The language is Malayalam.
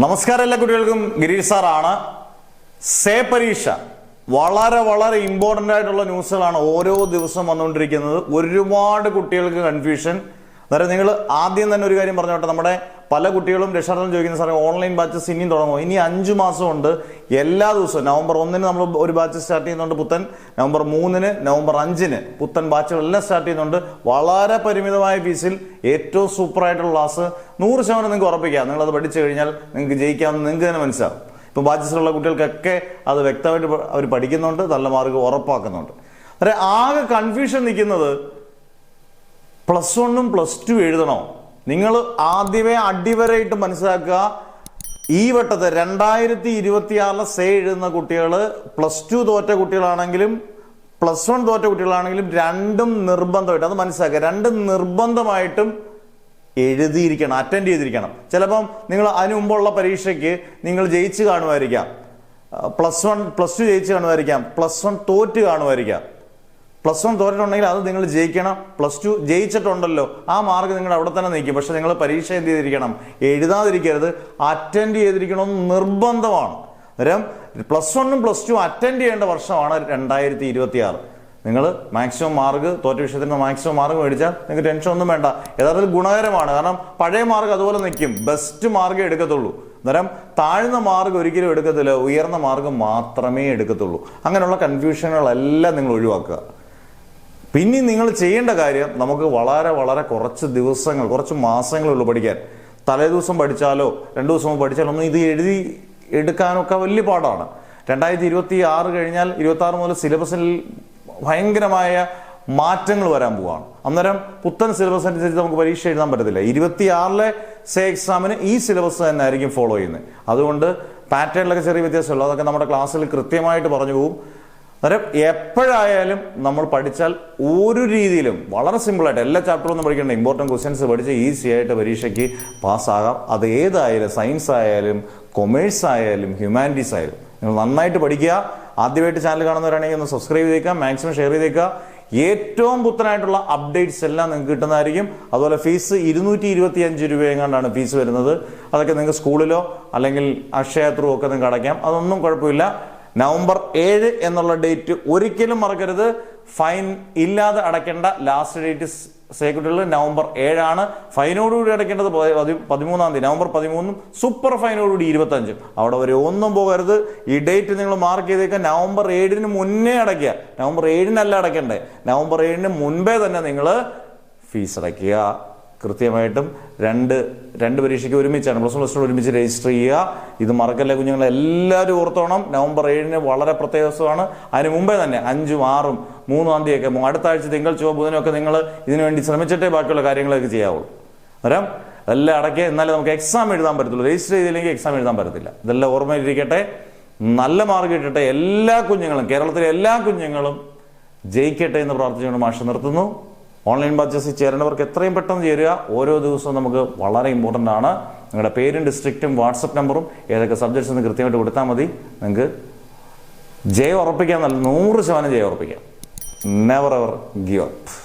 നമസ്കാരം എല്ലാ കുട്ടികൾക്കും. ഗിരീഷ് സാറാണ്. സേ പരീക്ഷ വളരെ ഇമ്പോർട്ടൻ്റ് ആയിട്ടുള്ള ന്യൂസുകളാണ് ഓരോ ദിവസം വന്നുകൊണ്ടിരിക്കുന്നത്. ഒരുപാട് കുട്ടികൾക്ക് കൺഫ്യൂഷൻ. അന്നേരം നിങ്ങൾ ആദ്യം തന്നെ ഒരു കാര്യം പറഞ്ഞോട്ടെ, നമ്മുടെ പല കുട്ടികളും രക്ഷാർത്ഥം ചോദിക്കുന്ന സാറേ ഓൺലൈൻ ബാച്ചസ് ഇനിയും തുടങ്ങുമോ? ഇനി 5 മാസമുണ്ട്. എല്ലാ ദിവസവും നവംബർ 1 നമ്മൾ ഒരു ബാച്ച് സ്റ്റാർട്ട് ചെയ്യുന്നുണ്ട് പുത്തൻ, നവംബർ 3 നവംബർ 5 പുത്തൻ ബാച്ചുകളെല്ലാം സ്റ്റാർട്ട് ചെയ്യുന്നുണ്ട്. വളരെ പരിമിതമായ ഫീസിൽ ഏറ്റവും സൂപ്പറായിട്ടുള്ള ക്ലാസ് 100% നിങ്ങൾക്ക് ഉറപ്പിക്കാം. നിങ്ങളത് പഠിച്ചു കഴിഞ്ഞാൽ നിങ്ങൾക്ക് ജയിക്കാമെന്ന് നിങ്ങൾക്ക് തന്നെ മനസ്സിലാവും. ഇപ്പം ബാച്ചസിലുള്ള കുട്ടികൾക്കൊക്കെ അത് വ്യക്തമായിട്ട് അവർ പഠിക്കുന്നുണ്ട്, നല്ല മാർക്ക് ഉറപ്പാക്കുന്നുണ്ട്. അതെ, ആകെ കൺഫ്യൂഷൻ നിൽക്കുന്നത് +1 +2 എഴുതണോ? നിങ്ങൾ ആദ്യമേ അടിവരയിട്ട് മനസ്സിലാക്കുക, ഈ വട്ടത്തെ 2026 സേ എഴുതുന്ന കുട്ടികൾ +2 തോറ്റ കുട്ടികളാണെങ്കിലും +1 തോറ്റ കുട്ടികളാണെങ്കിലും രണ്ടും നിർബന്ധമായിട്ട് അത് മനസ്സിലാക്കുക. രണ്ടും നിർബന്ധമായിട്ടും എഴുതിയിരിക്കണം, അറ്റൻഡ് ചെയ്തിരിക്കണം. ചിലപ്പം നിങ്ങൾ അതിനു മുമ്പുള്ള പരീക്ഷയ്ക്ക് നിങ്ങൾ ജയിച്ച് കാണുമായിരിക്കാം, +2 ജയിച്ച് കാണുമായിരിക്കാം, +1 തോറ്റ് കാണുമായിരിക്കാം. +1 തോറ്റിട്ടുണ്ടെങ്കിൽ അത് നിങ്ങൾ ജയിക്കണം. +2 ജയിച്ചിട്ടുണ്ടല്ലോ, ആ മാർക്ക് നിങ്ങൾ അവിടെ തന്നെ നിൽക്കും. പക്ഷെ നിങ്ങൾ പരീക്ഷ എന്ത് ചെയ്തിരിക്കണം? എഴുതാതിരിക്കരുത്, അറ്റൻഡ് ചെയ്തിരിക്കണമെന്ന് നിർബന്ധമാണ്. അന്നേരം +1 +2 അറ്റൻഡ് ചെയ്യേണ്ട വർഷമാണ് 2026. നിങ്ങൾ മാക്സിമം മാർക്ക് തോറ്റ വിഷയത്തിന് മാക്സിമം മാർക്ക് മേടിച്ചാൽ നിങ്ങൾക്ക് ടെൻഷൻ ഒന്നും വേണ്ട. യഥാർത്ഥത്തിൽ ഗുണകരമാണ്. കാരണം പഴയ മാർക്ക് അതുപോലെ നിൽക്കും, ബെസ്റ്റ് മാർക്കേ എടുക്കത്തുള്ളൂ. അന്നേരം താഴ്ന്ന മാർക്ക് ഒരിക്കലും എടുക്കത്തില്ല, ഉയർന്ന മാർക്ക് മാത്രമേ എടുക്കത്തുള്ളൂ. അങ്ങനെയുള്ള കൺഫ്യൂഷനുകളെല്ലാം നിങ്ങൾ ഒഴിവാക്കുക. പിന്നെ നിങ്ങൾ ചെയ്യേണ്ട കാര്യം, നമുക്ക് വളരെ കുറച്ച് ദിവസങ്ങൾ, കുറച്ച് മാസങ്ങളുള്ളൂ പഠിക്കാൻ. തലേദിവസം പഠിച്ചാലോ 2 ദിവസം പഠിച്ചാലോ ഒന്നും ഇത് എഴുതി എടുക്കാനൊക്കെ വലിയ പാടാണ്. 2026 കഴിഞ്ഞാൽ 26 മുതൽ സിലബസിൽ ഭയങ്കരമായ മാറ്റങ്ങൾ വരാൻ പോവാണ്. അന്നേരം പുത്തൻ സിലബസ് അനുസരിച്ച് നമുക്ക് പരീക്ഷ എഴുതാൻ പറ്റത്തില്ല. 26 സേ എക്സാമിന് ഈ സിലബസ് തന്നെ ആയിരിക്കും ഫോളോ ചെയ്യുന്നത്. അതുകൊണ്ട് പാറ്റേണിലൊക്കെ ചെറിയ വ്യത്യാസമുള്ളൂ, അതൊക്കെ നമ്മുടെ ക്ലാസ്സിൽ കൃത്യമായിട്ട് പറഞ്ഞു പോകും. അന്നേരം എപ്പോഴായാലും നമ്മൾ പഠിച്ചാൽ ഒരു രീതിയിലും വളരെ സിമ്പിളായിട്ട് എല്ലാ ചാപ്റ്ററൊന്നും പഠിക്കേണ്ട, ഇമ്പോർട്ടൻറ്റ് ക്വസ്റ്റ്യൻസ് പഠിച്ച് ഈസി ആയിട്ട് പരീക്ഷയ്ക്ക് പാസ്സാകാം. അത് ഏതായാലും, സയൻസ് ആയാലും കൊമേഴ്സ് ആയാലും ഹ്യൂമാനിറ്റീസ് ആയാലും നിങ്ങൾ നന്നായിട്ട് പഠിക്കുക. ആദ്യമായിട്ട് ചാനൽ കാണുന്നവരാണെങ്കിൽ ഒന്ന് സബ്സ്ക്രൈബ് ചെയ്തേക്കുക, മാക്സിമം ഷെയർ ചെയ്തേക്കുക. ഏറ്റവും പുത്തനായിട്ടുള്ള അപ്ഡേറ്റ്സ് എല്ലാം നിങ്ങൾക്ക് കിട്ടുന്നതായിരിക്കും. അതുപോലെ ഫീസ് 225 രൂപ എങ്ങാണ്ടാണ് ഫീസ് വരുന്നത്. അതൊക്കെ നിങ്ങൾക്ക് സ്കൂളിലോ അല്ലെങ്കിൽ അക്ഷയ ത്രൂ ഒക്കെ നിങ്ങൾക്ക് അടയ്ക്കാം, അതൊന്നും കുഴപ്പമില്ല. നവംബർ 7 എന്നുള്ള ഡേറ്റ് ഒരിക്കലും മറക്കരുത്. ഫൈൻ ഇല്ലാതെ അടയ്ക്കേണ്ട ലാസ്റ്റ് ഡേറ്റ് സേ കുട്ടികൾ നവംബർ 7 ആണ്. ഫൈനോടുകൂടി അടയ്ക്കേണ്ടത് 13-ാം തീയതി, നവംബർ 13, സൂപ്പർ ഫൈനോടുകൂടി 25. അവിടെ വരെ ഒന്നും പോകരുത്. ഈ ഡേറ്റ് നിങ്ങൾ മാർക്ക് ചെയ്തേക്കുക. നവംബർ 7 മുന്നേ അടയ്ക്കുക. നവംബർ 7 അടയ്ക്കണ്ടേ, നവംബർ 7 മുൻപേ തന്നെ നിങ്ങൾ ഫീസ് അടയ്ക്കുക. കൃത്യമായിട്ടും രണ്ട് പരീക്ഷയ്ക്ക് ഒരുമിച്ചാണ്, +1 +2 ഒരുമിച്ച് രജിസ്റ്റർ ചെയ്യുക. ഇത് മറക്കല്ലേ കുഞ്ഞുങ്ങളെ, എല്ലാവരും ഓർത്തോണം. നവംബർ 7 വളരെ പ്രത്യേക ദിവസമാണ്. അതിന് മുമ്പേ തന്നെ 5, 6, 3-ാം തീയതിയൊക്കെ, അടുത്ത ആഴ്ച തിങ്കൾ ചൊവ്വ ബുധനൊക്കെ നിങ്ങൾ ഇതിനു വേണ്ടി ശ്രമിച്ചിട്ടേ ബാക്കിയുള്ള കാര്യങ്ങളൊക്കെ ചെയ്യാവുള്ളൂ. അന്നേരം എല്ലാം അടയ്ക്കുക, എന്നാലേ നമുക്ക് എക്സാം എഴുതാൻ പറ്റത്തുള്ളൂ. രജിസ്റ്റർ ചെയ്തില്ലെങ്കിൽ എക്സാം എഴുതാൻ പറ്റത്തില്ല. ഇതെല്ലാം ഓർമ്മയിലിരിക്കട്ടെ. നല്ല മാർക്ക് കിട്ടട്ടെ. എല്ലാ കുഞ്ഞുങ്ങളും, കേരളത്തിലെ എല്ലാ കുഞ്ഞുങ്ങളും ജയിക്കട്ടെ എന്ന് പ്രാർത്ഥിച്ചുകൊണ്ട് മാഷ് നിർത്തുന്നു. ഓൺലൈൻ ബാച്ചസിൽ ചേരേണ്ടവർക്ക് എത്രയും പെട്ടെന്ന് ചേരുക. ഓരോ ദിവസവും നമുക്ക് വളരെ ഇമ്പോർട്ടൻ്റ് ആണ്. നിങ്ങളുടെ പേരും ഡിസ്ട്രിക്റ്റും വാട്സപ്പ് നമ്പറും ഏതൊക്കെ സബ്ജക്ട്സ് എന്ന് കൃത്യമായിട്ട് കൊടുത്താൽ മതി. നിങ്ങൾക്ക് ജയം ഉറപ്പിക്കാം, 100% ജയം ഉറപ്പിക്കാം. Never ever give up.